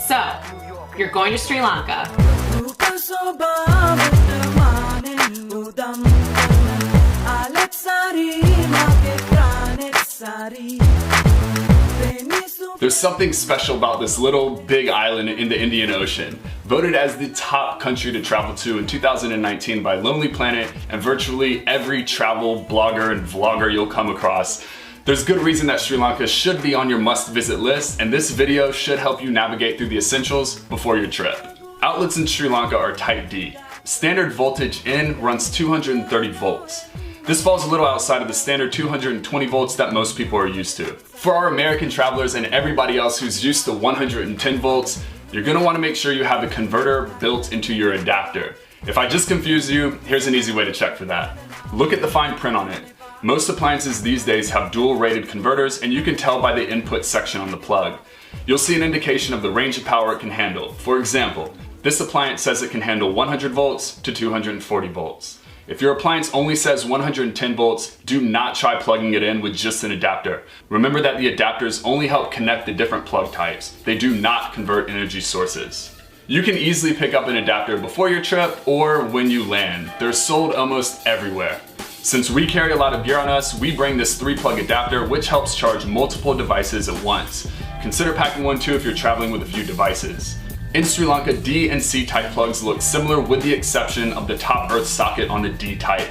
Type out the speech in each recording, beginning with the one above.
So, you're going to Sri Lanka. There's something special about this little big island in the Indian Ocean. Voted as the top country to travel to in 2019 by Lonely Planet and virtually every travel blogger and vlogger you'll come across. There's good reason that Sri Lanka should be on your must-visit list, and this video should help you navigate through the essentials before your trip. Outlets in Sri Lanka are Type D. Standard voltage in runs 230 volts. This falls a little outside of the standard 220 volts that most people are used to. For our American travelers and everybody else who's used to 110 volts, you're gonna wanna make sure you have a converter built into your adapter. If I just confuse you, here's an easy way to check for that. Look at the fine print on it. Most appliances these days have dual rated converters, and you can tell by the input section on the plug. You'll see an indication of the range of power it can handle. For example, this appliance says it can handle 100 volts to 240 volts. If your appliance only says 110 volts, do not try plugging it in with just an adapter. Remember that the adapters only help connect the different plug types. They do not convert energy sources. You can easily pick up an adapter before your trip or when you land. They're sold almost everywhere. Since we carry a lot of gear on us, we bring this 3-plug adapter which helps charge multiple devices at once. Consider packing one too if you're traveling with a few devices. In Sri Lanka, D and C type plugs look similar with the exception of the top earth socket on the D type.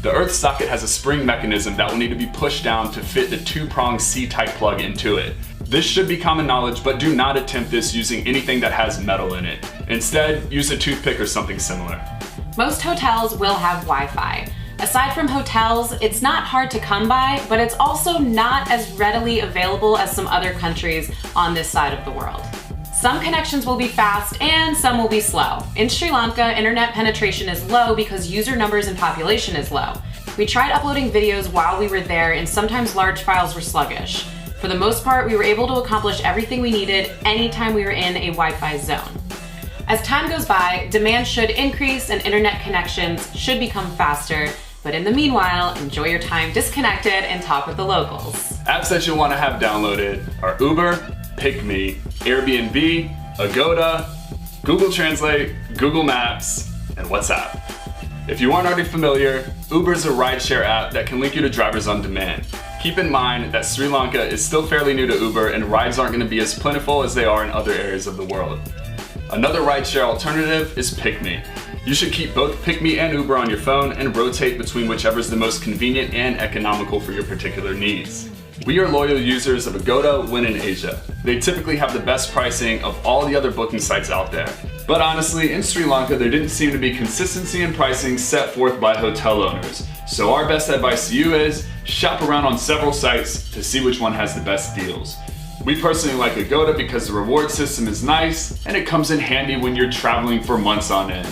The earth socket has a spring mechanism that will need to be pushed down to fit the 2-prong C type plug into it. This should be common knowledge, but do not attempt this using anything that has metal in it. Instead, use a toothpick or something similar. Most hotels will have Wi-Fi. Aside from hotels, it's not hard to come by, but it's also not as readily available as some other countries on this side of the world. Some connections will be fast and some will be slow. In Sri Lanka, internet penetration is low because user numbers and population is low. We tried uploading videos while we were there and sometimes large files were sluggish. For the most part, we were able to accomplish everything we needed anytime we were in a Wi-Fi zone. As time goes by, demand should increase and internet connections should become faster, but in the meanwhile, enjoy your time disconnected and talk with the locals. Apps that you'll want to have downloaded are Uber, PickMe, Airbnb, Agoda, Google Translate, Google Maps, and WhatsApp. If you aren't already familiar, Uber is a rideshare app that can link you to drivers on demand. Keep in mind that Sri Lanka is still fairly new to Uber and rides aren't going to be as plentiful as they are in other areas of the world. Another rideshare alternative is PickMe. You should keep both PickMe and Uber on your phone and rotate between whichever is the most convenient and economical for your particular needs. We are loyal users of Agoda when in Asia. They typically have the best pricing of all the other booking sites out there. But honestly, in Sri Lanka, there didn't seem to be consistency in pricing set forth by hotel owners. So our best advice to you is shop around on several sites to see which one has the best deals. We personally like Agoda because the reward system is nice and it comes in handy when you're traveling for months on end.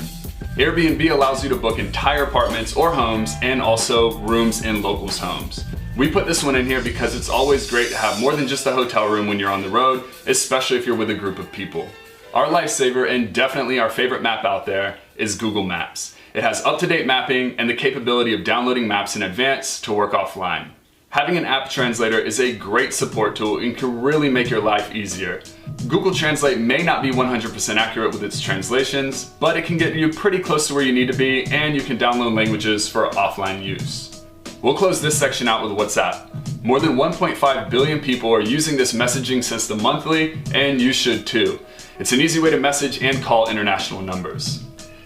Airbnb allows you to book entire apartments or homes and also rooms in locals' homes. We put this one in here because it's always great to have more than just a hotel room when you're on the road, especially if you're with a group of people. Our lifesaver and definitely our favorite map out there is Google Maps. It has up-to-date mapping and the capability of downloading maps in advance to work offline. Having an app translator is a great support tool and can really make your life easier. Google Translate may not be 100% accurate with its translations, but it can get you pretty close to where you need to be and you can download languages for offline use. We'll close this section out with WhatsApp. More than 1.5 billion people are using this messaging system monthly, and you should too. It's an easy way to message and call international numbers.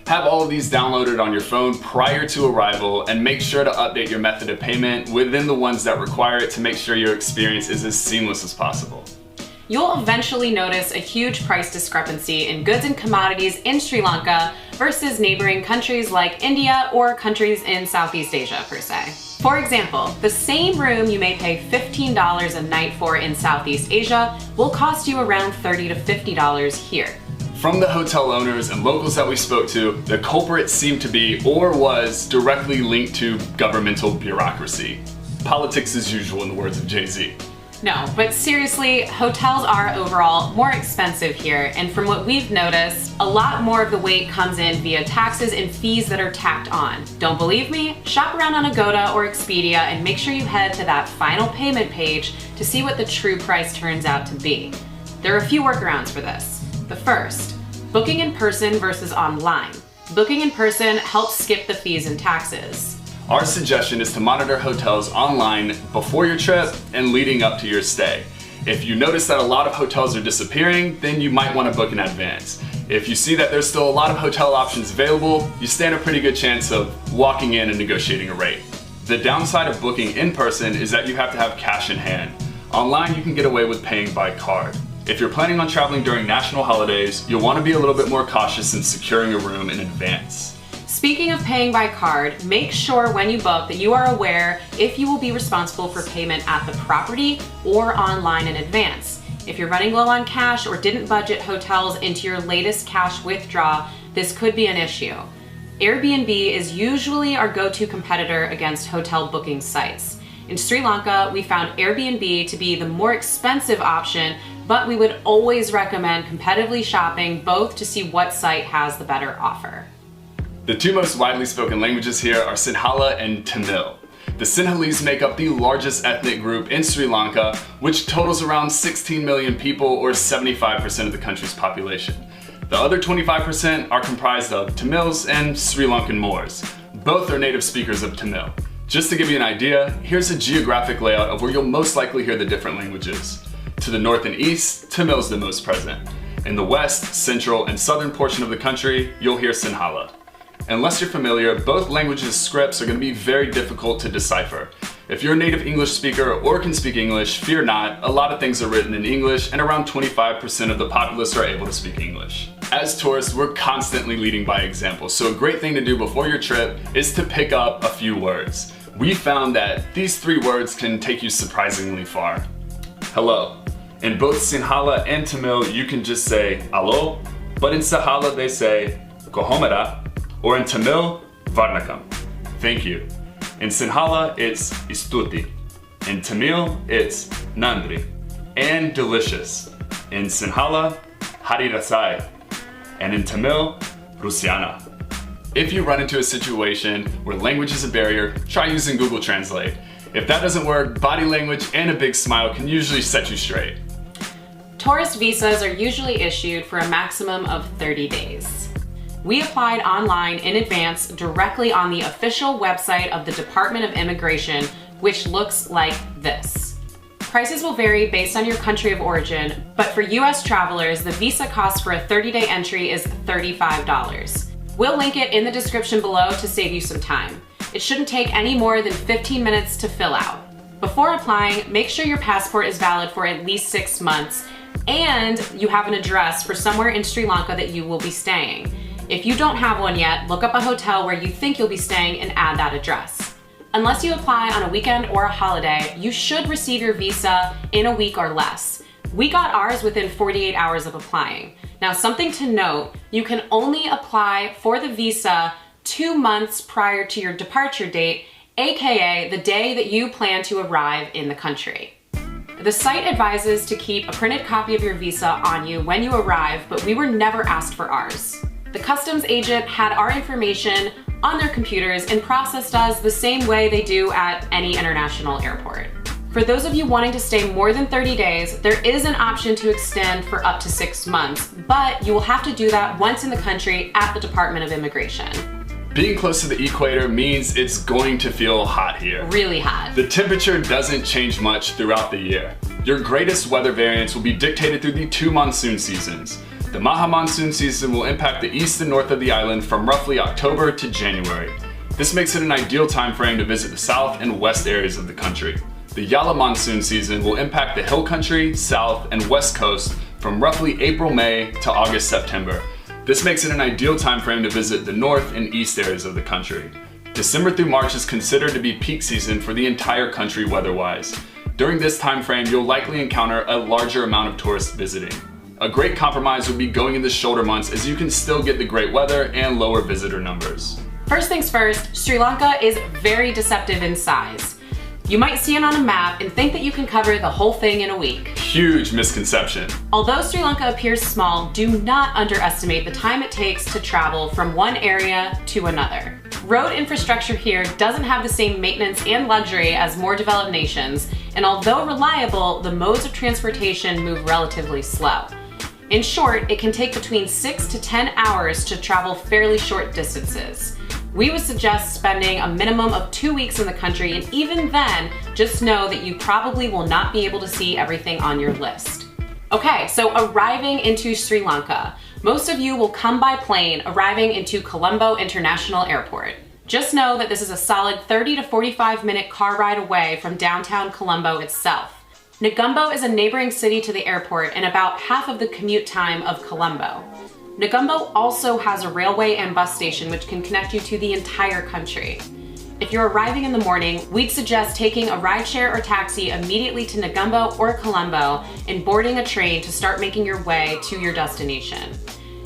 Have all of these downloaded on your phone prior to arrival and make sure to update your method of payment within the ones that require it to make sure your experience is as seamless as possible. You'll eventually notice a huge price discrepancy in goods and commodities in Sri Lanka versus neighboring countries like India or countries in Southeast Asia per se. For example, the same room you may pay $15 a night for in Southeast Asia will cost you around $30 to $50 here. From the hotel owners and locals that we spoke to, the culprit seemed to be, or was, directly linked to governmental bureaucracy. Politics as usual in the words of Jay-Z. No, but seriously, hotels are overall more expensive here, and from what we've noticed, a lot more of the weight comes in via taxes and fees that are tacked on. Don't believe me? Shop around on Agoda or Expedia and make sure you head to that final payment page to see what the true price turns out to be. There are a few workarounds for this. The first, booking in person versus online. Booking in person helps skip the fees and taxes. Our suggestion is to monitor hotels online before your trip and leading up to your stay. If you notice that a lot of hotels are disappearing, then you might want to book in advance. If you see that there's still a lot of hotel options available, you stand a pretty good chance of walking in and negotiating a rate. The downside of booking in person is that you have to have cash in hand. Online, you can get away with paying by card. If you're planning on traveling during national holidays, you'll want to be a little bit more cautious in securing a room in advance. Speaking of paying by card, make sure when you book that you are aware if you will be responsible for payment at the property or online in advance. If you're running low on cash or didn't budget hotels into your latest cash withdrawal, this could be an issue. Airbnb is usually our go-to competitor against hotel booking sites. In Sri Lanka, we found Airbnb to be the more expensive option, but we would always recommend competitively shopping both to see what site has the better offer. The two most widely spoken languages here are Sinhala and Tamil. The Sinhalese make up the largest ethnic group in Sri Lanka, which totals around 16 million people or 75% of the country's population. The other 25% are comprised of Tamils and Sri Lankan Moors. Both are native speakers of Tamil. Just to give you an idea, here's a geographic layout of where you'll most likely hear the different languages. To the north and east, Tamil is the most present. In the west, central, and southern portion of the country, you'll hear Sinhala. Unless you're familiar, both languages' scripts are going to be very difficult to decipher. If you're a native English speaker or can speak English, fear not, a lot of things are written in English and around 25% of the populace are able to speak English. As tourists, we're constantly leading by example, so a great thing to do before your trip is to pick up a few words. We found that these 3 words can take you surprisingly far. Hello. In both Sinhala and Tamil, you can just say alo, but in Sinhala they say kohomera, or in Tamil, varnakam. Thank you. In Sinhala, it's istuti. In Tamil, it's nandri. And delicious. In Sinhala, hari rasai. And in Tamil, rusiana. If you run into a situation where language is a barrier, try using Google Translate. If that doesn't work, body language and a big smile can usually set you straight. Tourist visas are usually issued for a maximum of 30 days. We applied online in advance directly on the official website of the Department of Immigration, which looks like this. Prices will vary based on your country of origin, but for US travelers, the visa cost for a 30-day entry is $35. We'll link it in the description below to save you some time. It shouldn't take any more than 15 minutes to fill out. Before applying, make sure your passport is valid for at least 6 months and you have an address for somewhere in Sri Lanka that you will be staying. If you don't have one yet, look up a hotel where you think you'll be staying and add that address. Unless you apply on a weekend or a holiday, you should receive your visa in a week or less. We got ours within 48 hours of applying. Now, something to note, you can only apply for the visa 2 months prior to your departure date, aka the day that you plan to arrive in the country. The site advises to keep a printed copy of your visa on you when you arrive, but we were never asked for ours. The customs agent had our information on their computers and processed us the same way they do at any international airport. For those of you wanting to stay more than 30 days, there is an option to extend for up to 6 months, but you will have to do that once in the country at the Department of Immigration. Being close to the equator means it's going to feel hot here. Really hot. The temperature doesn't change much throughout the year. Your greatest weather variance will be dictated through the 2 monsoon seasons. The Maha monsoon season will impact the east and north of the island from roughly October to January. This makes it an ideal time frame to visit the south and west areas of the country. The Yala monsoon season will impact the hill country, south, and west coast from roughly April-May to August-September. This makes it an ideal time frame to visit the north and east areas of the country. December through March is considered to be peak season for the entire country weather-wise. During this time frame, you'll likely encounter a larger amount of tourists visiting. A great compromise would be going in the shoulder months, as you can still get the great weather and lower visitor numbers. First things first, Sri Lanka is very deceptive in size. You might see it on a map and think that you can cover the whole thing in a week. Huge misconception. Although Sri Lanka appears small, do not underestimate the time it takes to travel from one area to another. Road infrastructure here doesn't have the same maintenance and luxury as more developed nations, and although reliable, the modes of transportation move relatively slow. In short, it can take between 6 to 10 hours to travel fairly short distances. We would suggest spending a minimum of 2 weeks in the country, and even then, just know that you probably will not be able to see everything on your list. Okay, so arriving into Sri Lanka. Most of you will come by plane, arriving into Colombo International Airport. Just know that this is a solid 30 to 45 minute car ride away from downtown Colombo itself. Negombo is a neighboring city to the airport and about half of the commute time of Colombo. Negombo also has a railway and bus station which can connect you to the entire country. If you're arriving in the morning, we'd suggest taking a rideshare or taxi immediately to Negombo or Colombo and boarding a train to start making your way to your destination.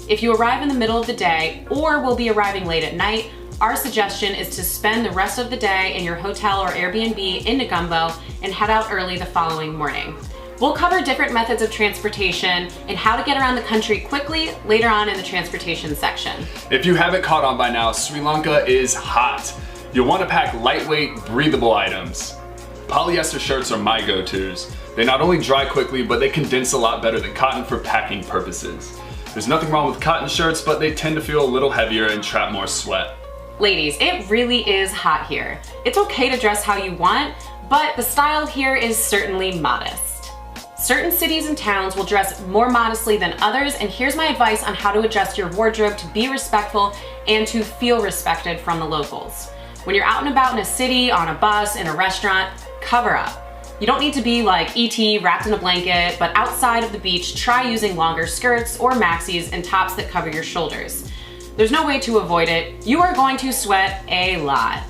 If you arrive in the middle of the day or will be arriving late at night, our suggestion is to spend the rest of the day in your hotel or Airbnb in Negombo and head out early the following morning. We'll cover different methods of transportation and how to get around the country quickly later on in the transportation section. If you haven't caught on by now, Sri Lanka is hot. You'll want to pack lightweight, breathable items. Polyester shirts are my go-tos. They not only dry quickly, but they condense a lot better than cotton for packing purposes. There's nothing wrong with cotton shirts, but they tend to feel a little heavier and trap more sweat. Ladies, it really is hot here. It's okay to dress how you want, but the style here is certainly modest. Certain cities and towns will dress more modestly than others, and here's my advice on how to adjust your wardrobe to be respectful and to feel respected from the locals. When you're out and about in a city, on a bus, in a restaurant, cover up. You don't need to be like E.T. wrapped in a blanket, but outside of the beach, try using longer skirts or maxis and tops that cover your shoulders. There's no way to avoid it. You are going to sweat a lot.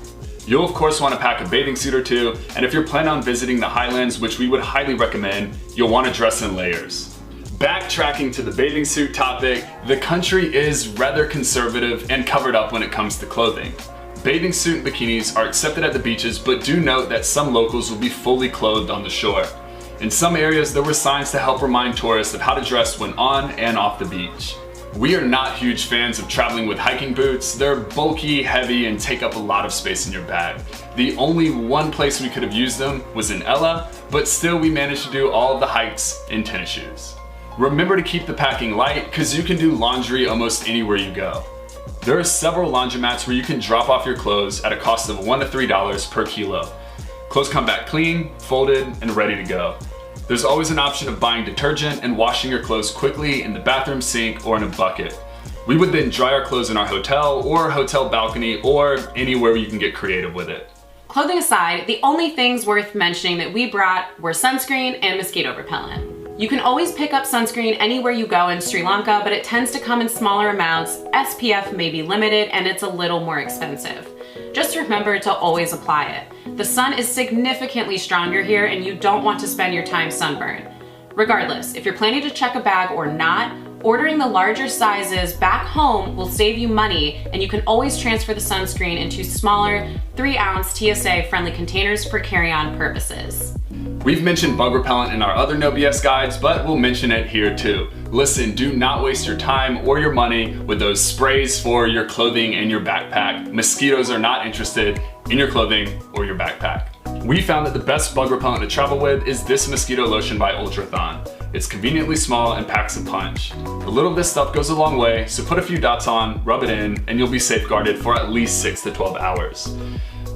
You'll of course want to pack a bathing suit or two, and if you're planning on visiting the highlands, which we would highly recommend, you'll want to dress in layers. Backtracking to the bathing suit topic, the country is rather conservative and covered up when it comes to clothing. Bathing suit and bikinis are accepted at the beaches, but do note that some locals will be fully clothed on the shore. In some areas, there were signs to help remind tourists of how to dress when on and off the beach. We are not huge fans of traveling with hiking boots. They're bulky, heavy, and take up a lot of space in your bag. The only one place we could have used them was in Ella, but still we managed to do all of the hikes in tennis shoes. Remember to keep the packing light, because you can do laundry almost anywhere you go. There are several laundromats where you can drop off your clothes at a cost of $1 to $3 per kilo. Clothes come back clean, folded, and ready to go. There's always an option of buying detergent and washing your clothes quickly in the bathroom sink or in a bucket. We would then dry our clothes in our hotel or hotel balcony or anywhere you can get creative with it. Clothing aside, the only things worth mentioning that we brought were sunscreen and mosquito repellent. You can always pick up sunscreen anywhere you go in Sri Lanka, but it tends to come in smaller amounts, SPF may be limited, and it's a little more expensive. Just remember to always apply it. The sun is significantly stronger here and you don't want to spend your time sunburned. Regardless, if you're planning to check a bag or not, ordering the larger sizes back home will save you money, and you can always transfer the sunscreen into smaller 3-ounce TSA friendly containers for carry-on purposes. We've mentioned bug repellent in our other No BS guides, but we'll mention it here too. Listen, do not waste your time or your money with those sprays for your clothing and your backpack. Mosquitoes are not interested in your clothing or your backpack. We found that the best bug repellent to travel with is this mosquito lotion by Ultrathon. It's conveniently small and packs a punch. A little of this stuff goes a long way, so put a few dots on, rub it in, and you'll be safeguarded for at least 6 to 12 hours.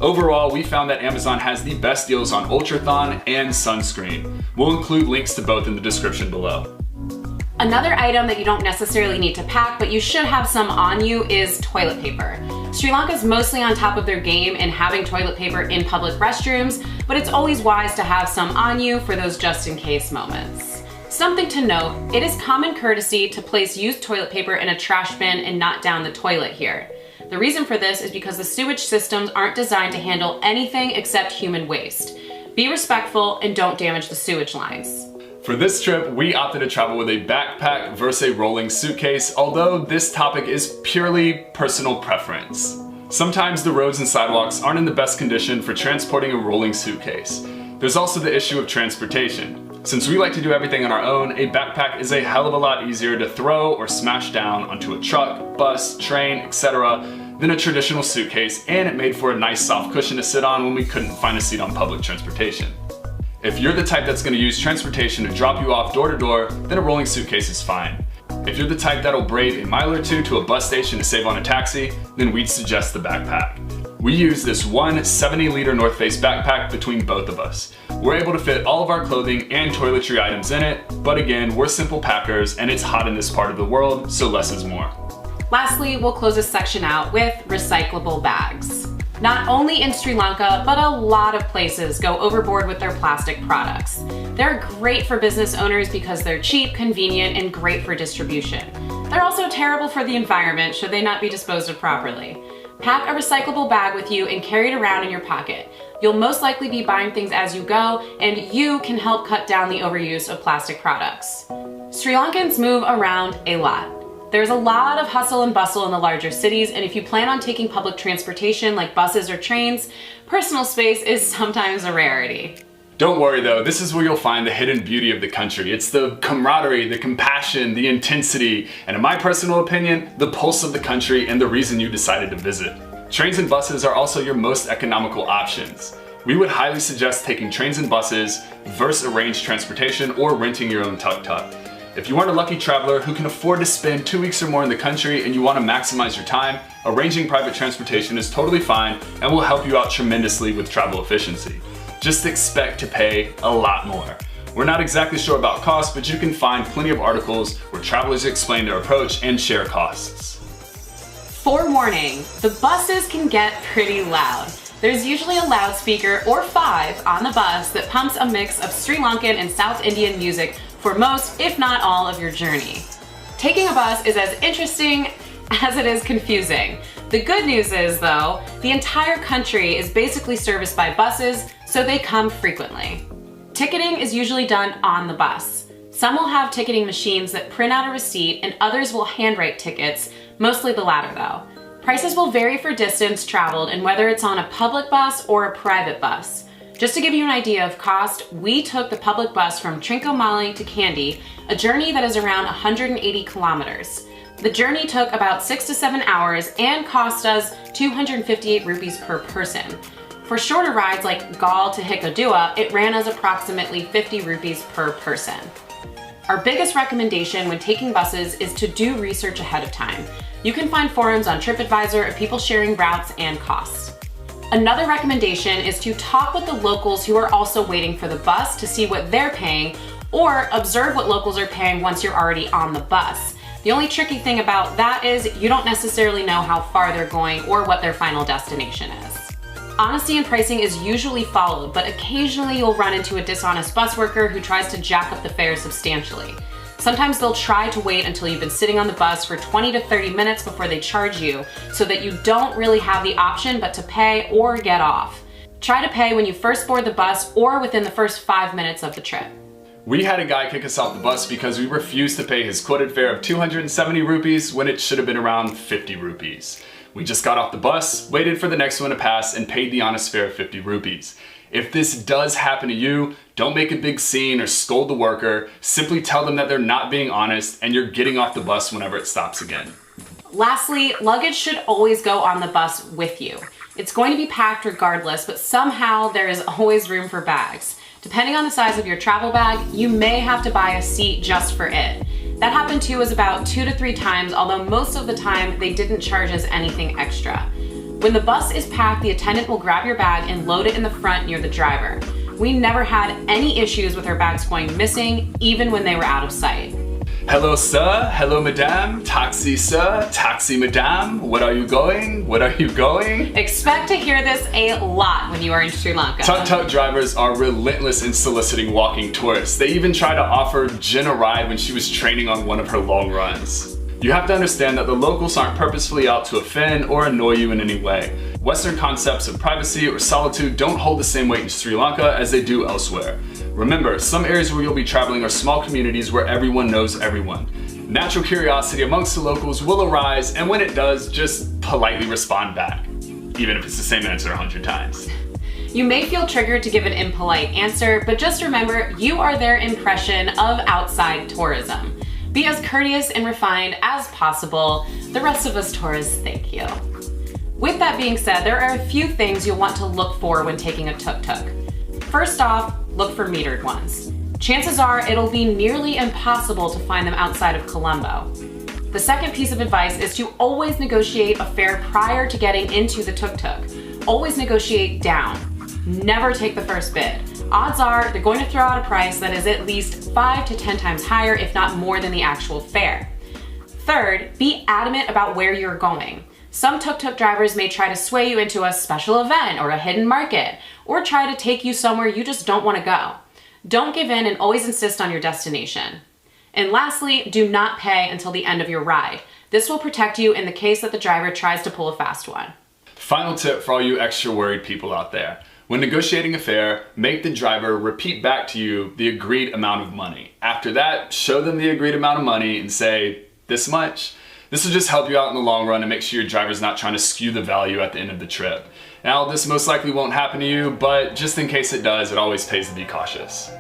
Overall, we found that Amazon has the best deals on Ultrathon and sunscreen. We'll include links to both in the description below. Another item that you don't necessarily need to pack, but you should have some on you, is toilet paper. Sri Lanka is mostly on top of their game in having toilet paper in public restrooms, but it's always wise to have some on you for those just-in-case moments. Something to note, it is common courtesy to place used toilet paper in a trash bin and not down the toilet here. The reason for this is because the sewage systems aren't designed to handle anything except human waste. Be respectful and don't damage the sewage lines. For this trip, we opted to travel with a backpack versus a rolling suitcase, although this topic is purely personal preference. Sometimes the roads and sidewalks aren't in the best condition for transporting a rolling suitcase. There's also the issue of transportation. Since we like to do everything on our own, a backpack is a hell of a lot easier to throw or smash down onto a truck, bus, train, etc. than a traditional suitcase, and it made for a nice soft cushion to sit on when we couldn't find a seat on public transportation. If you're the type that's going to use transportation to drop you off door to door, then a rolling suitcase is fine. If you're the type that'll brave a mile or two to a bus station to save on a taxi, then we'd suggest the backpack. We use this one 70-liter North Face backpack between both of us. We're able to fit all of our clothing and toiletry items in it, but again, we're simple packers and it's hot in this part of the world, so less is more. Lastly, we'll close this section out with recyclable bags. Not only in Sri Lanka, but a lot of places go overboard with their plastic products. They're great for business owners because they're cheap, convenient, and great for distribution. They're also terrible for the environment should they not be disposed of properly. Pack a recyclable bag with you and carry it around in your pocket. You'll most likely be buying things as you go, and you can help cut down the overuse of plastic products. Sri Lankans move around a lot. There's a lot of hustle and bustle in the larger cities, and if you plan on taking public transportation like buses or trains, personal space is sometimes a rarity. Don't worry though, this is where you'll find the hidden beauty of the country. It's the camaraderie, the compassion, the intensity, and in my personal opinion, the pulse of the country and the reason you decided to visit. Trains and buses are also your most economical options. We would highly suggest taking trains and buses versus arranged transportation or renting your own tuk-tuk. If you aren't a lucky traveler who can afford to spend 2 weeks or more in the country and you want to maximize your time, arranging private transportation is totally fine and will help you out tremendously with travel efficiency. Just expect to pay a lot more. We're not exactly sure about costs, but you can find plenty of articles where travelers explain their approach and share costs. Forewarning, the buses can get pretty loud. There's usually a loudspeaker or 5 on the bus that pumps a mix of Sri Lankan and South Indian music for most, if not all, of your journey. Taking a bus is as interesting as it is confusing. The good news is, though, the entire country is basically serviced by buses, so they come frequently. Ticketing is usually done on the bus. Some will have ticketing machines that print out a receipt, and others will handwrite tickets, mostly the latter though. Prices will vary for distance traveled and whether it's on a public bus or a private bus. Just to give you an idea of cost, we took the public bus from Trincomalee to Kandy, a journey that is around 180 kilometers. The journey took about 6 to 7 hours and cost us 258 rupees per person. For shorter rides like Galle to Hikkaduwa, it ran us approximately 50 rupees per person. Our biggest recommendation when taking buses is to do research ahead of time. You can find forums on TripAdvisor of people sharing routes and costs. Another recommendation is to talk with the locals who are also waiting for the bus to see what they're paying, or observe what locals are paying once you're already on the bus. The only tricky thing about that is you don't necessarily know how far they're going or what their final destination is. Honesty in pricing is usually followed, but occasionally you'll run into a dishonest bus worker who tries to jack up the fares substantially. Sometimes they'll try to wait until you've been sitting on the bus for 20 to 30 minutes before they charge you, so that you don't really have the option but to pay or get off. Try to pay when you first board the bus or within the first 5 minutes of the trip. We had a guy kick us off the bus because we refused to pay his quoted fare of 270 rupees when it should have been around 50 rupees. We just got off the bus, waited for the next one to pass, and paid the honest fare of 50 rupees. If this does happen to you, don't make a big scene or scold the worker. Simply tell them that they're not being honest and you're getting off the bus whenever it stops again. Lastly, luggage should always go on the bus with you. It's going to be packed regardless, but somehow there is always room for bags. Depending on the size of your travel bag, you may have to buy a seat just for it. That happened to us about 2 to 3 times, although most of the time they didn't charge us anything extra. When the bus is packed, the attendant will grab your bag and load it in the front near the driver. We never had any issues with our bags going missing, even when they were out of sight. Hello sir, hello madame, taxi sir, taxi madame, what are you going, what are you going? Expect to hear this a lot when you are in Sri Lanka. Tuk-tuk drivers are relentless in soliciting walking tourists. They even try to offer Jen a ride when she was training on one of her long runs. You have to understand that the locals aren't purposefully out to offend or annoy you in any way. Western concepts of privacy or solitude don't hold the same weight in Sri Lanka as they do elsewhere. Remember, some areas where you'll be traveling are small communities where everyone knows everyone. Natural curiosity amongst the locals will arise, and when it does, just politely respond back, even if it's the same answer 100 times. You may feel triggered to give an impolite answer, but just remember, you are their impression of outside tourism. Be as courteous and refined as possible. The rest of us tourists thank you. With that being said, there are a few things you'll want to look for when taking a tuk-tuk. First off, look for metered ones. Chances are it'll be nearly impossible to find them outside of Colombo. The second piece of advice is to always negotiate a fare prior to getting into the tuk-tuk. Always negotiate down. Never take the first bid. Odds are they're going to throw out a price that is at least 5 to 10 times higher, if not more than the actual fare. Third, be adamant about where you're going. Some tuk-tuk drivers may try to sway you into a special event or a hidden market, or try to take you somewhere you just don't want to go. Don't give in and always insist on your destination. And lastly, do not pay until the end of your ride. This will protect you in the case that the driver tries to pull a fast one. Final tip for all you extra worried people out there. When negotiating a fare, make the driver repeat back to you the agreed amount of money. After that, show them the agreed amount of money and say, this much. This will just help you out in the long run and make sure your driver's not trying to skew the value at the end of the trip. Now, this most likely won't happen to you, but just in case it does, it always pays to be cautious.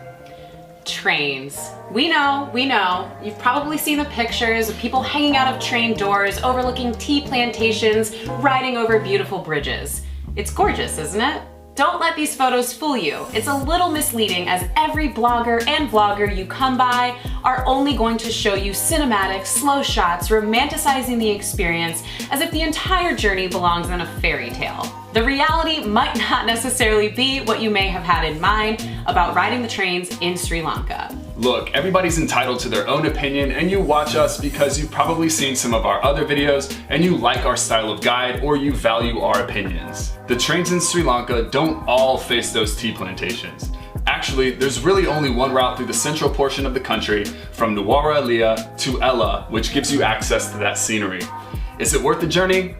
Trains. We know. You've probably seen the pictures of people hanging out of train doors, overlooking tea plantations, riding over beautiful bridges. It's gorgeous, isn't it? Don't let these photos fool you. It's a little misleading, as every blogger and vlogger you come by are only going to show you cinematic, slow shots, romanticizing the experience as if the entire journey belongs in a fairy tale. The reality might not necessarily be what you may have had in mind about riding the trains in Sri Lanka. Look, everybody's entitled to their own opinion, and you watch us because you've probably seen some of our other videos and you like our style of guide or you value our opinions. The trains in Sri Lanka don't all face those tea plantations. Actually, there's really only one route through the central portion of the country from Nuwara Eliya to Ella, which gives you access to that scenery. Is it worth the journey?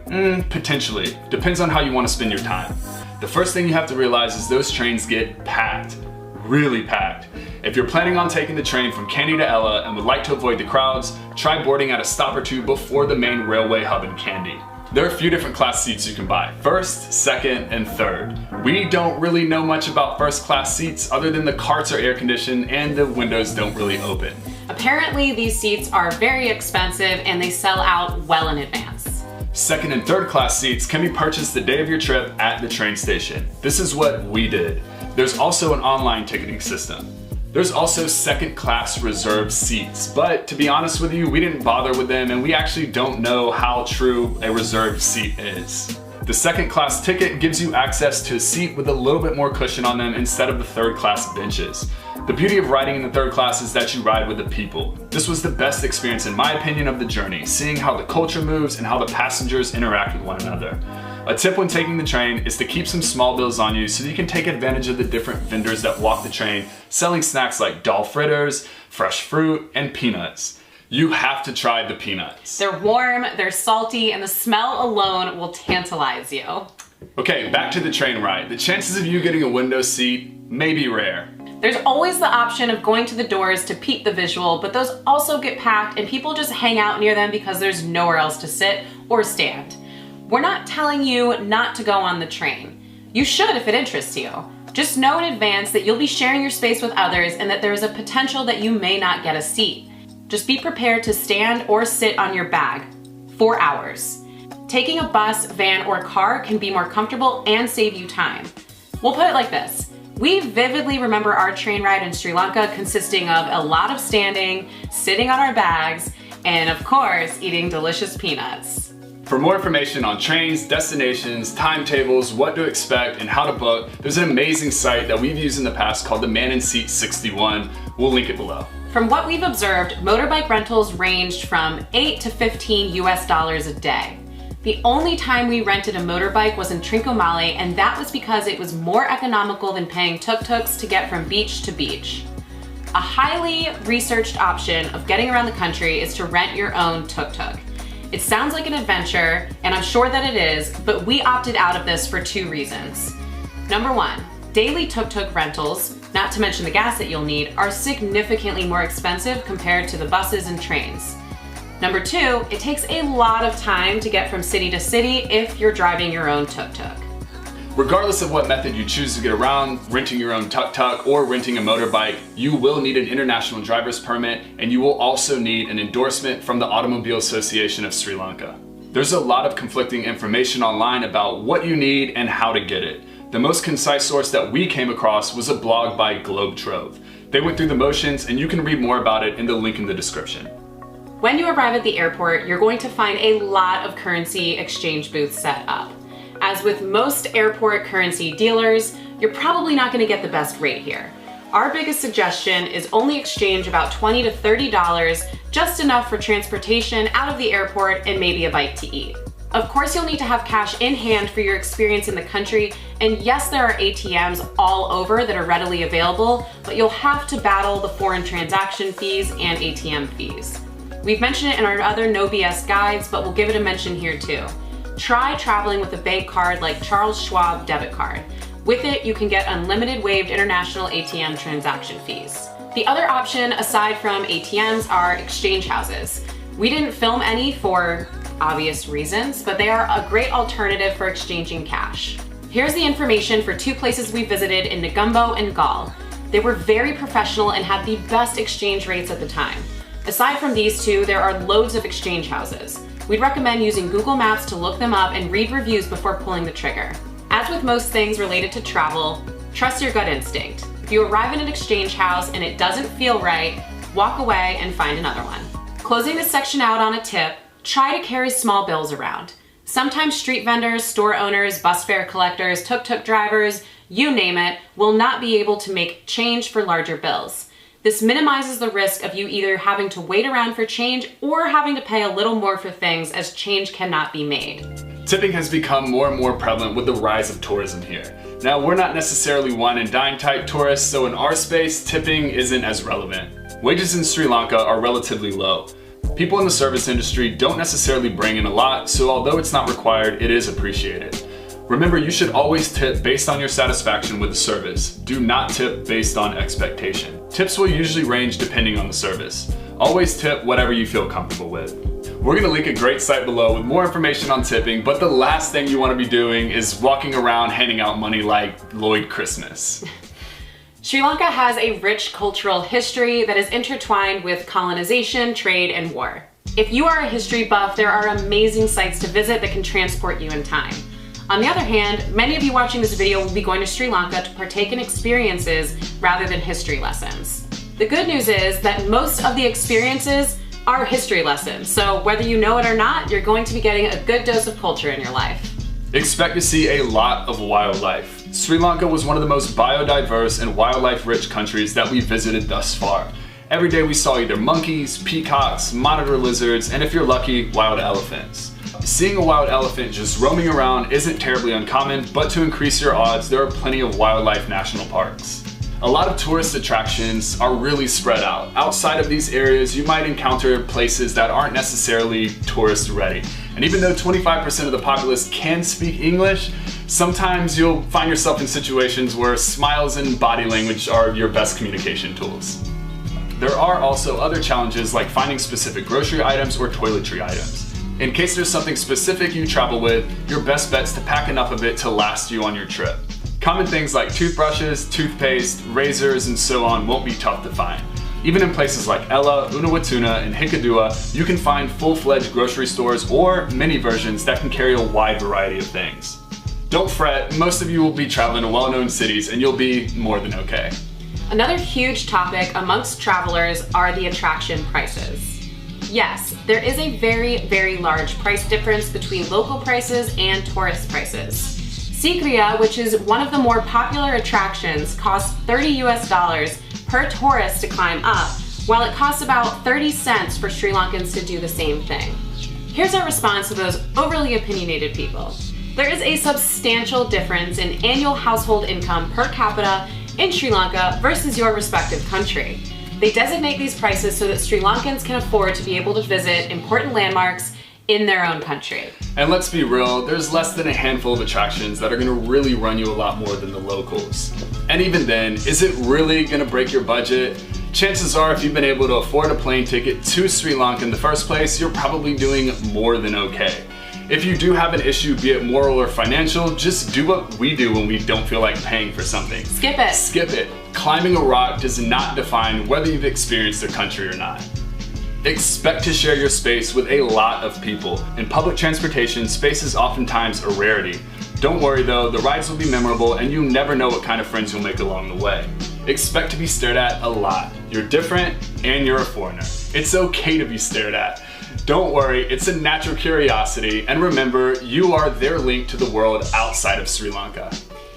Potentially. Depends on how you want to spend your time. The first thing you have to realize is those trains get packed. Really packed. If you're planning on taking the train from Kandy to Ella and would like to avoid the crowds, try boarding at a stop or two before the main railway hub in Kandy. There are a few different class seats you can buy. First, second, and third. We don't really know much about first class seats other than the carts are air conditioned and the windows don't really open. Apparently these seats are very expensive and they sell out well in advance. Second and third class seats can be purchased the day of your trip at the train station. This is what we did. There's also an online ticketing system. There's also second class reserved seats, but to be honest with you, we didn't bother with them and we actually don't know how true a reserved seat is. The second class ticket gives you access to a seat with a little bit more cushion on them instead of the third class benches. The beauty of riding in the third class is that you ride with the people. This was the best experience in my opinion of the journey, seeing how the culture moves and how the passengers interact with one another. A tip when taking the train is to keep some small bills on you so that you can take advantage of the different vendors that walk the train, selling snacks like dal fritters, fresh fruit, and peanuts. You have to try the peanuts. They're warm, they're salty, and the smell alone will tantalize you. Okay, back to the train ride. The chances of you getting a window seat may be rare. There's always the option of going to the doors to peep the visual, but those also get packed and people just hang out near them because there's nowhere else to sit or stand. We're not telling you not to go on the train. You should if it interests you. Just know in advance that you'll be sharing your space with others and that there is a potential that you may not get a seat. Just be prepared to stand or sit on your bag. 4 hours. Taking a bus, van, or car can be more comfortable and save you time. We'll put it like this. We vividly remember our train ride in Sri Lanka consisting of a lot of standing, sitting on our bags, and of course, eating delicious peanuts. For more information on trains, destinations, timetables, what to expect, and how to book, there's an amazing site that we've used in the past called the Man in Seat 61. We'll link it below. From what we've observed, motorbike rentals ranged from $8 to $15 a day. The only time we rented a motorbike was in Trincomalee, and that was because it was more economical than paying tuk-tuks to get from beach to beach. A highly researched option of getting around the country is to rent your own tuk-tuk. It sounds like an adventure, and I'm sure that it is, but we opted out of this for 2 reasons. Number 1, daily tuk-tuk rentals, not to mention the gas that you'll need, are significantly more expensive compared to the buses and trains. Number 2, it takes a lot of time to get from city to city if you're driving your own tuk-tuk. Regardless of what method you choose to get around, renting your own tuk-tuk or renting a motorbike, you will need an international driver's permit, and you will also need an endorsement from the Automobile Association of Sri Lanka. There's a lot of conflicting information online about what you need and how to get it. The most concise source that we came across was a blog by Globetrove. They went through the motions, and you can read more about it in the link in the description. When you arrive at the airport, you're going to find a lot of currency exchange booths set up. As with most airport currency dealers, you're probably not going to get the best rate here. Our biggest suggestion is only exchange about $20 to $30, just enough for transportation out of the airport and maybe a bite to eat. Of course, you'll need to have cash in hand for your experience in the country, and yes, there are ATMs all over that are readily available, but you'll have to battle the foreign transaction fees and ATM fees. We've mentioned it in our other No BS guides, but we'll give it a mention here too. Try traveling with a bank card like Charles Schwab debit card. With it, you can get unlimited waived international ATM transaction fees. The other option, aside from ATMs, are exchange houses. We didn't film any for obvious reasons, but they are a great alternative for exchanging cash. Here's the information for two places we visited in Negumbo and Galle. They were very professional and had the best exchange rates at the time. Aside from these two, there are loads of exchange houses. We'd recommend using Google Maps to look them up and read reviews before pulling the trigger. As with most things related to travel, trust your gut instinct. If you arrive in an exchange house and it doesn't feel right, walk away and find another one. Closing this section out on a tip, try to carry small bills around. Sometimes street vendors, store owners, bus fare collectors, tuk-tuk drivers, you name it, will not be able to make change for larger bills. This minimizes the risk of you either having to wait around for change or having to pay a little more for things as change cannot be made. Tipping has become more and more prevalent with the rise of tourism here. Now, we're not necessarily wine and dine type tourists, so in our space, tipping isn't as relevant. Wages in Sri Lanka are relatively low. People in the service industry don't necessarily bring in a lot, so although it's not required, it is appreciated. Remember, you should always tip based on your satisfaction with the service. Do not tip based on expectation. Tips will usually range depending on the service. Always tip whatever you feel comfortable with. We're gonna link a great site below with more information on tipping, but the last thing you wanna be doing is walking around handing out money like Lloyd Christmas. Sri Lanka has a rich cultural history that is intertwined with colonization, trade, and war. If you are a history buff, there are amazing sites to visit that can transport you in time. On the other hand, many of you watching this video will be going to Sri Lanka to partake in experiences rather than history lessons. The good news is that most of the experiences are history lessons, so whether you know it or not, you're going to be getting a good dose of culture in your life. Expect to see a lot of wildlife. Sri Lanka was one of the most biodiverse and wildlife-rich countries that we visited thus far. Every day we saw either monkeys, peacocks, monitor lizards, and if you're lucky, wild elephants. Seeing a wild elephant just roaming around isn't terribly uncommon, but to increase your odds, there are plenty of wildlife national parks. A lot of tourist attractions are really spread out. Outside of these areas, you might encounter places that aren't necessarily tourist ready. And even though 25% of the populace can speak English, sometimes you'll find yourself in situations where smiles and body language are your best communication tools. There are also other challenges like finding specific grocery items or toiletry items. In case there's something specific you travel with, your best bet's to pack enough of it to last you on your trip. Common things like toothbrushes, toothpaste, razors, and so on won't be tough to find. Even in places like Ella, Unawatuna, and Hikkaduwa, you can find full-fledged grocery stores or mini versions that can carry a wide variety of things. Don't fret, most of you will be traveling to well-known cities and you'll be more than okay. Another huge topic amongst travelers are the attraction prices. Yes, there is a very, very large price difference between local prices and tourist prices. Sikriya, which is one of the more popular attractions, costs $30 per tourist to climb up, while it costs about 30 cents for Sri Lankans to do the same thing. Here's our response to those overly opinionated people. There is a substantial difference in annual household income per capita in Sri Lanka versus your respective country. They designate these prices so that Sri Lankans can afford to be able to visit important landmarks in their own country. And let's be real, there's less than a handful of attractions that are gonna really run you a lot more than the locals. And even then, is it really gonna break your budget? Chances are if you've been able to afford a plane ticket to Sri Lanka in the first place, you're probably doing more than okay. If you do have an issue, be it moral or financial, just do what we do when we don't feel like paying for something. Skip it. Skip it. Climbing a rock does not define whether you've experienced a country or not. Expect to share your space with a lot of people. In public transportation, space is oftentimes a rarity. Don't worry though, the rides will be memorable and you never know what kind of friends you'll make along the way. Expect to be stared at a lot. You're different and you're a foreigner. It's okay to be stared at. Don't worry, it's a natural curiosity, and remember, you are their link to the world outside of Sri Lanka.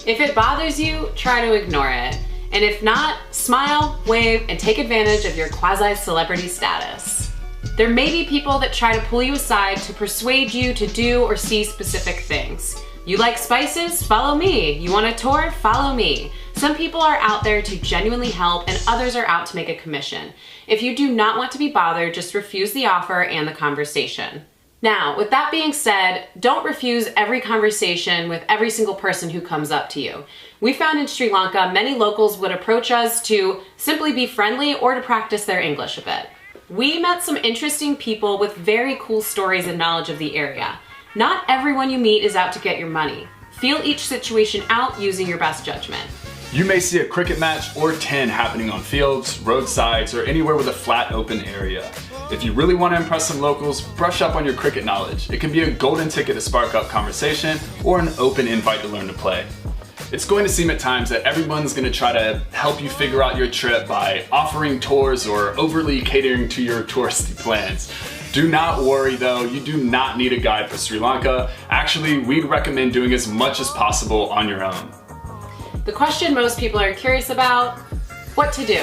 If it bothers you, try to ignore it. And if not, smile, wave, and take advantage of your quasi-celebrity status. There may be people that try to pull you aside to persuade you to do or see specific things. You like spices? Follow me. You want a tour? Follow me. Some people are out there to genuinely help and others are out to make a commission. If you do not want to be bothered, just refuse the offer and the conversation. Now, with that being said, don't refuse every conversation with every single person who comes up to you. We found in Sri Lanka, many locals would approach us to simply be friendly or to practice their English a bit. We met some interesting people with very cool stories and knowledge of the area. Not everyone you meet is out to get your money. Feel each situation out using your best judgment. You may see a cricket match or 10 happening on fields, roadsides, or anywhere with a flat open area. If you really want to impress some locals, brush up on your cricket knowledge. It can be a golden ticket to spark up conversation or an open invite to learn to play. It's going to seem at times that everyone's going to try to help you figure out your trip by offering tours or overly catering to your touristy plans. Do not worry though, you do not need a guide for Sri Lanka. Actually, we'd recommend doing as much as possible on your own. The question most people are curious about, what to do?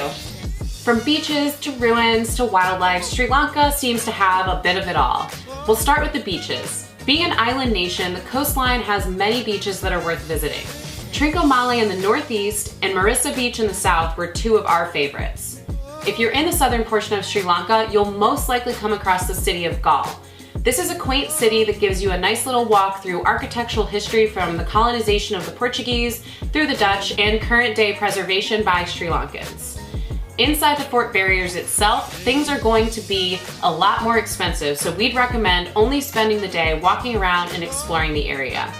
From beaches to ruins to wildlife, Sri Lanka seems to have a bit of it all. We'll start with the beaches. Being an island nation, the coastline has many beaches that are worth visiting. Trincomalee in the northeast and Marissa Beach in the south were two of our favorites. If you're in the southern portion of Sri Lanka, you'll most likely come across the city of Galle. This is a quaint city that gives you a nice little walk through architectural history from the colonization of the Portuguese through the Dutch and current day preservation by Sri Lankans. Inside the fort barriers itself, things are going to be a lot more expensive, so we'd recommend only spending the day walking around and exploring the area.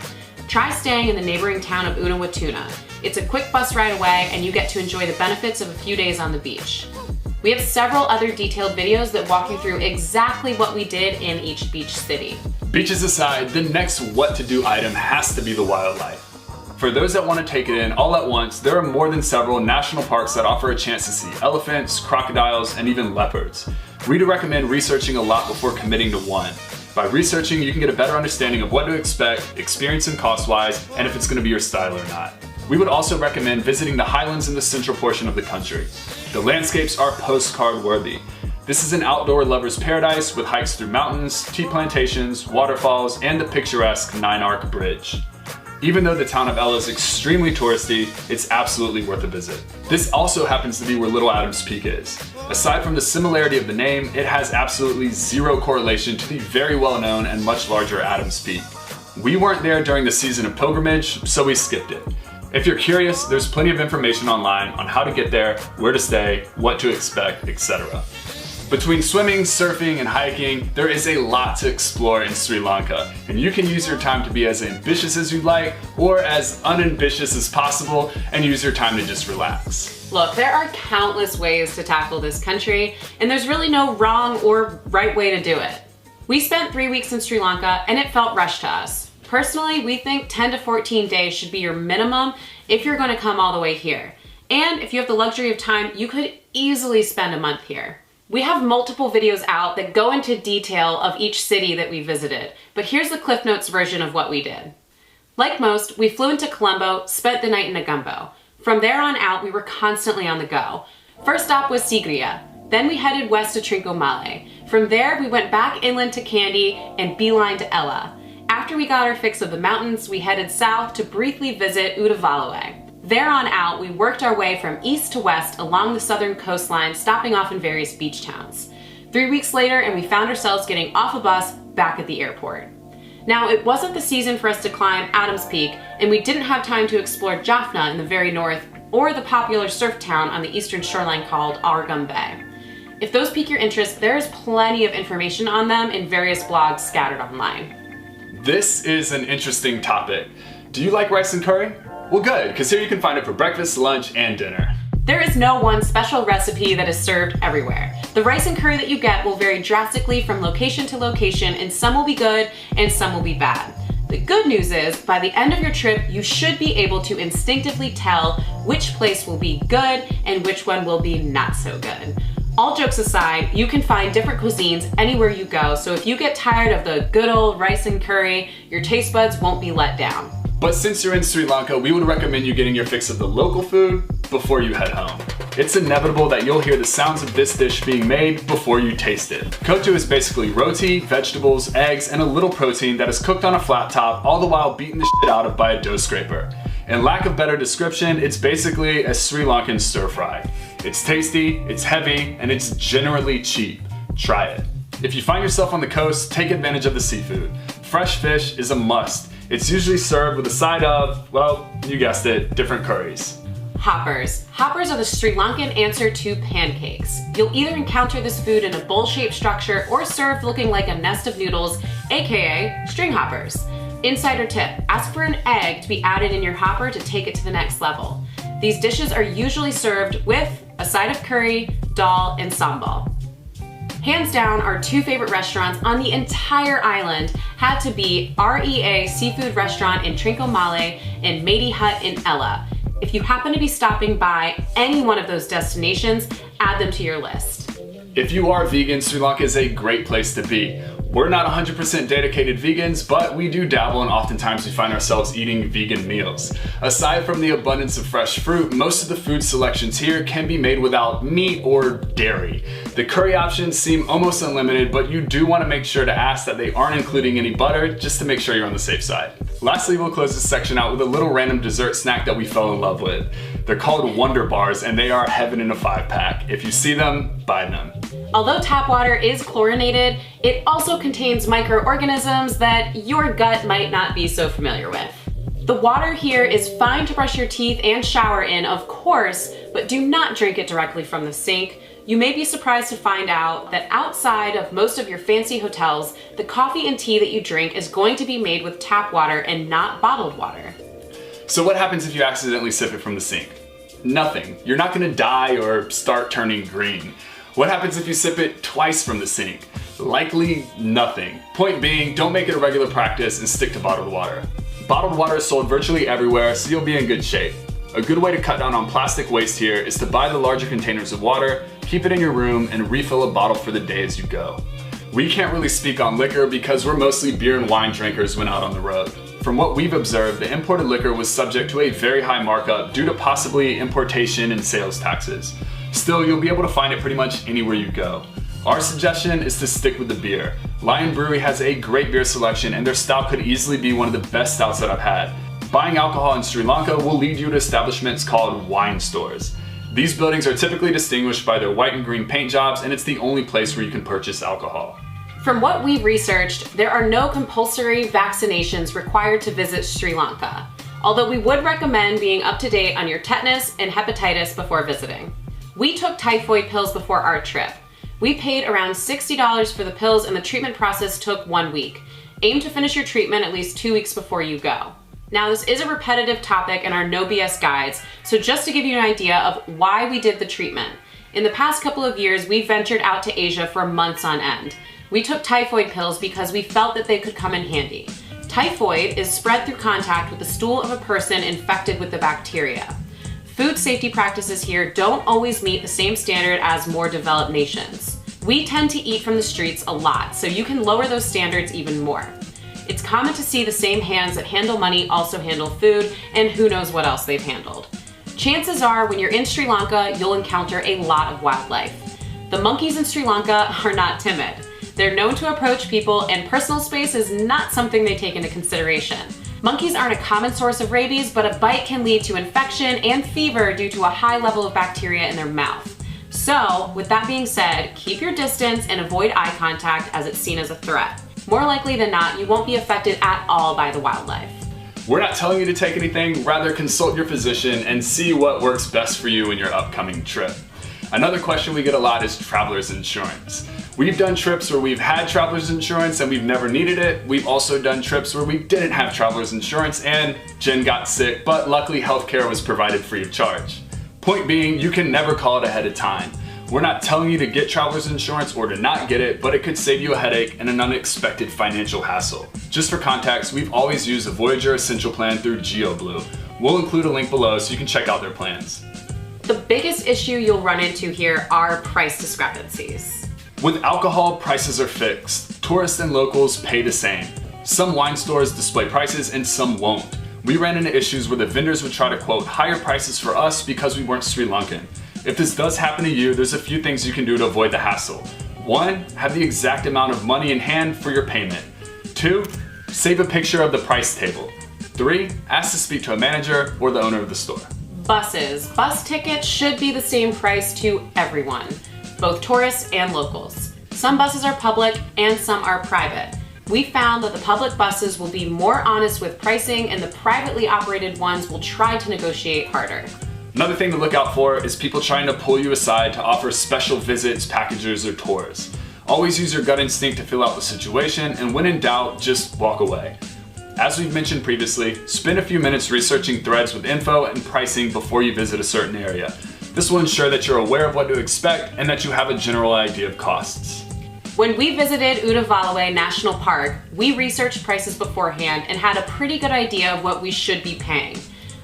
Try staying in the neighboring town of Unawatuna. It's a quick bus ride away and you get to enjoy the benefits of a few days on the beach. We have several other detailed videos that walk you through exactly what we did in each beach city. Beaches aside, the next what to do item has to be the wildlife. For those that want to take it in all at once, there are more than several national parks that offer a chance to see elephants, crocodiles, and even leopards. We'd recommend researching a lot before committing to one. By researching, you can get a better understanding of what to expect, experience and cost-wise, and if it's going to be your style or not. We would also recommend visiting the highlands in the central portion of the country. The landscapes are postcard worthy. This is an outdoor lover's paradise with hikes through mountains, tea plantations, waterfalls, and the picturesque 9-arc bridge. Even though the town of Ella is extremely touristy, it's absolutely worth a visit. This also happens to be where Little Adams Peak is. Aside from the similarity of the name, it has absolutely zero correlation to the very well-known and much larger Adams Peak. We weren't there during the season of pilgrimage, so we skipped it. If you're curious, there's plenty of information online on how to get there, where to stay, what to expect, etc. Between swimming, surfing, and hiking, there is a lot to explore in Sri Lanka, and you can use your time to be as ambitious as you'd like, or as unambitious as possible, and use your time to just relax. Look, there are countless ways to tackle this country, and there's really no wrong or right way to do it. We spent 3 weeks in Sri Lanka, and it felt rushed to us. Personally, we think 10 to 14 days should be your minimum if you're going to come all the way here. And if you have the luxury of time, you could easily spend a month here. We have multiple videos out that go into detail of each city that we visited, but here's the Cliff Notes version of what we did. Like most, we flew into Colombo, spent the night in Negombo. From there on out, we were constantly on the go. First stop was Sigiriya, then we headed west to Trincomalee. From there, we went back inland to Kandy and beeline to Ella. After we got our fix of the mountains, we headed south to briefly visit Udavalawe. There on out, we worked our way from east to west along the southern coastline, stopping off in various beach towns. 3 weeks later, and we found ourselves getting off a bus back at the airport. Now, it wasn't the season for us to climb Adams Peak, and we didn't have time to explore Jaffna in the very north, or the popular surf town on the eastern shoreline called Argum Bay. If those pique your interest, there is plenty of information on them in various blogs scattered online. This is an interesting topic. Do you like rice and curry? Well good, because here you can find it for breakfast, lunch, and dinner. There is no one special recipe that is served everywhere. The rice and curry that you get will vary drastically from location to location, and some will be good and some will be bad. The good news is, by the end of your trip, you should be able to instinctively tell which place will be good and which one will be not so good. All jokes aside, you can find different cuisines anywhere you go, so if you get tired of the good old rice and curry, your taste buds won't be let down. But since you're in Sri Lanka, we would recommend you getting your fix of the local food before you head home. It's inevitable that you'll hear the sounds of this dish being made before you taste it. Kotu is basically roti, vegetables, eggs, and a little protein that is cooked on a flat top, all the while beaten the shit out of by a dough scraper. In lack of better description, it's basically a Sri Lankan stir fry. It's tasty, it's heavy, and it's generally cheap. Try it. If you find yourself on the coast, take advantage of the seafood. Fresh fish is a must. It's usually served with a side of, well, you guessed it, different curries. Hoppers. Hoppers are the Sri Lankan answer to pancakes. You'll either encounter this food in a bowl-shaped structure or served looking like a nest of noodles, aka string hoppers. Insider tip, ask for an egg to be added in your hopper to take it to the next level. These dishes are usually served with a side of curry, dal, and sambal. Hands down, our two favorite restaurants on the entire island had to be REA Seafood Restaurant in Trincomalee and Mady Hut in Ella. If you happen to be stopping by any one of those destinations, add them to your list. If you are vegan, Sri Lanka is a great place to be. We're not 100% dedicated vegans, but we do dabble and oftentimes we find ourselves eating vegan meals. Aside from the abundance of fresh fruit, most of the food selections here can be made without meat or dairy. The curry options seem almost unlimited, but you do want to make sure to ask that they aren't including any butter, just to make sure you're on the safe side. Lastly, we'll close this section out with a little random dessert snack that we fell in love with. They're called Wonder Bars and they are heaven in a 5-pack. If you see them, buy them. Although tap water is chlorinated, it also contains microorganisms that your gut might not be so familiar with. The water here is fine to brush your teeth and shower in, of course, but do not drink it directly from the sink. You may be surprised to find out that outside of most of your fancy hotels, the coffee and tea that you drink is going to be made with tap water and not bottled water. So what happens if you accidentally sip it from the sink? Nothing. You're not gonna die or start turning green. What happens if you sip it twice from the sink? Likely nothing. Point being, don't make it a regular practice and stick to bottled water. Bottled water is sold virtually everywhere, so you'll be in good shape. A good way to cut down on plastic waste here is to buy the larger containers of water, keep it in your room, and refill a bottle for the day as you go. We can't really speak on liquor because we're mostly beer and wine drinkers when out on the road. From what we've observed, the imported liquor was subject to a very high markup due to possibly importation and sales taxes. Still, you'll be able to find it pretty much anywhere you go. Our suggestion is to stick with the beer. Lion Brewery has a great beer selection and their stout could easily be one of the best stouts that I've had. Buying alcohol in Sri Lanka will lead you to establishments called wine stores. These buildings are typically distinguished by their white and green paint jobs, and it's the only place where you can purchase alcohol. From what we've researched, there are no compulsory vaccinations required to visit Sri Lanka, although we would recommend being up to date on your tetanus and hepatitis before visiting. We took typhoid pills before our trip. We paid around $60 for the pills and the treatment process took 1 week. Aim to finish your treatment at least 2 weeks before you go. Now, this is a repetitive topic in our No BS guides, so just to give you an idea of why we did the treatment. In the past couple of years, we ventured out to Asia for months on end. We took typhoid pills because we felt that they could come in handy. Typhoid is spread through contact with the stool of a person infected with the bacteria. Food safety practices here don't always meet the same standard as more developed nations. We tend to eat from the streets a lot, so you can lower those standards even more. It's common to see the same hands that handle money also handle food, and who knows what else they've handled. Chances are when you're in Sri Lanka, you'll encounter a lot of wildlife. The monkeys in Sri Lanka are not timid. They're known to approach people, and personal space is not something they take into consideration. Monkeys aren't a common source of rabies, but a bite can lead to infection and fever due to a high level of bacteria in their mouth. So, with that being said, keep your distance and avoid eye contact as it's seen as a threat. More likely than not, you won't be affected at all by the wildlife. We're not telling you to take anything, rather consult your physician and see what works best for you in your upcoming trip. Another question we get a lot is traveler's insurance. We've done trips where we've had traveler's insurance and we've never needed it. We've also done trips where we didn't have traveler's insurance and Jen got sick, but luckily healthcare was provided free of charge. Point being, you can never call it ahead of time. We're not telling you to get traveler's insurance or to not get it, but it could save you a headache and an unexpected financial hassle. Just for context, we've always used a Voyager Essential plan through GeoBlue. We'll include a link below so you can check out their plans. The biggest issue you'll run into here are price discrepancies. With alcohol, prices are fixed. Tourists and locals pay the same. Some wine stores display prices and some won't. We ran into issues where the vendors would try to quote higher prices for us because we weren't Sri Lankan. If this does happen to you, there's a few things you can do to avoid the hassle. 1, have the exact amount of money in hand for your payment. 2, save a picture of the price table. 3, ask to speak to a manager or the owner of the store. Buses. Bus tickets should be the same price to everyone, both tourists and locals. Some buses are public and some are private. We found that the public buses will be more honest with pricing and the privately operated ones will try to negotiate harder. Another thing to look out for is people trying to pull you aside to offer special visits, packages, or tours. Always use your gut instinct to fill out the situation, and when in doubt, just walk away. As we've mentioned previously, spend a few minutes researching threads with info and pricing before you visit a certain area. This will ensure that you're aware of what to expect and that you have a general idea of costs. When we visited Udavalawe National Park, we researched prices beforehand and had a pretty good idea of what we should be paying.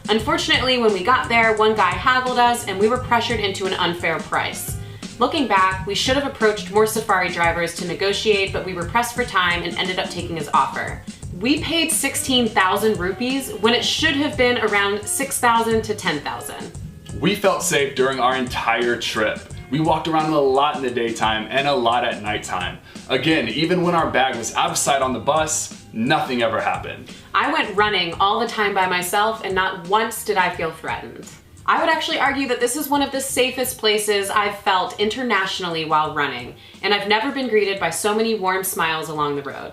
Unfortunately, when we got there, one guy haggled us and we were pressured into an unfair price. Looking back, we should have approached more safari drivers to negotiate, but we were pressed for time and ended up taking his offer. We paid 16,000 rupees when it should have been around 6,000 to 10,000. We felt safe during our entire trip. We walked around a lot in the daytime and a lot at nighttime. Again, even when our bag was out of sight on the bus, nothing ever happened. I went running all the time by myself and not once did I feel threatened. I would actually argue that this is one of the safest places I've felt internationally while running, and I've never been greeted by so many warm smiles along the road.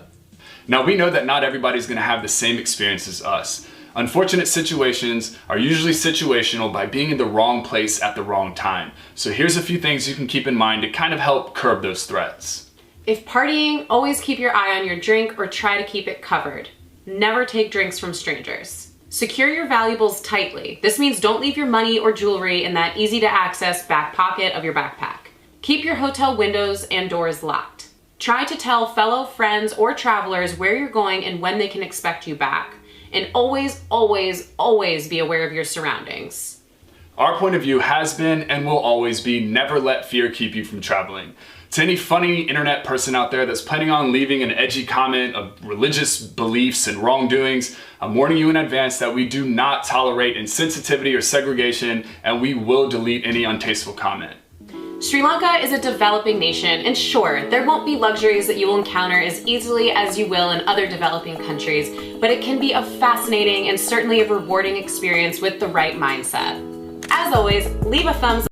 Now we know that not everybody's gonna have the same experience as us. Unfortunate situations are usually situational by being in the wrong place at the wrong time. So here's a few things you can keep in mind to kind of help curb those threats. If partying, always keep your eye on your drink or try to keep it covered. Never take drinks from strangers. Secure your valuables tightly. This means don't leave your money or jewelry in that easy to access back pocket of your backpack. Keep your hotel windows and doors locked. Try to tell fellow friends or travelers where you're going and when they can expect you back. And always, always, always be aware of your surroundings. Our point of view has been and will always be never let fear keep you from traveling. To any funny internet person out there that's planning on leaving an edgy comment of religious beliefs and wrongdoings, I'm warning you in advance that we do not tolerate insensitivity or segregation, and we will delete any untasteful comment. Sri Lanka is a developing nation, and sure, there won't be luxuries that you will encounter as easily as you will in other developing countries, but it can be a fascinating and certainly a rewarding experience with the right mindset. As always, leave a thumbs up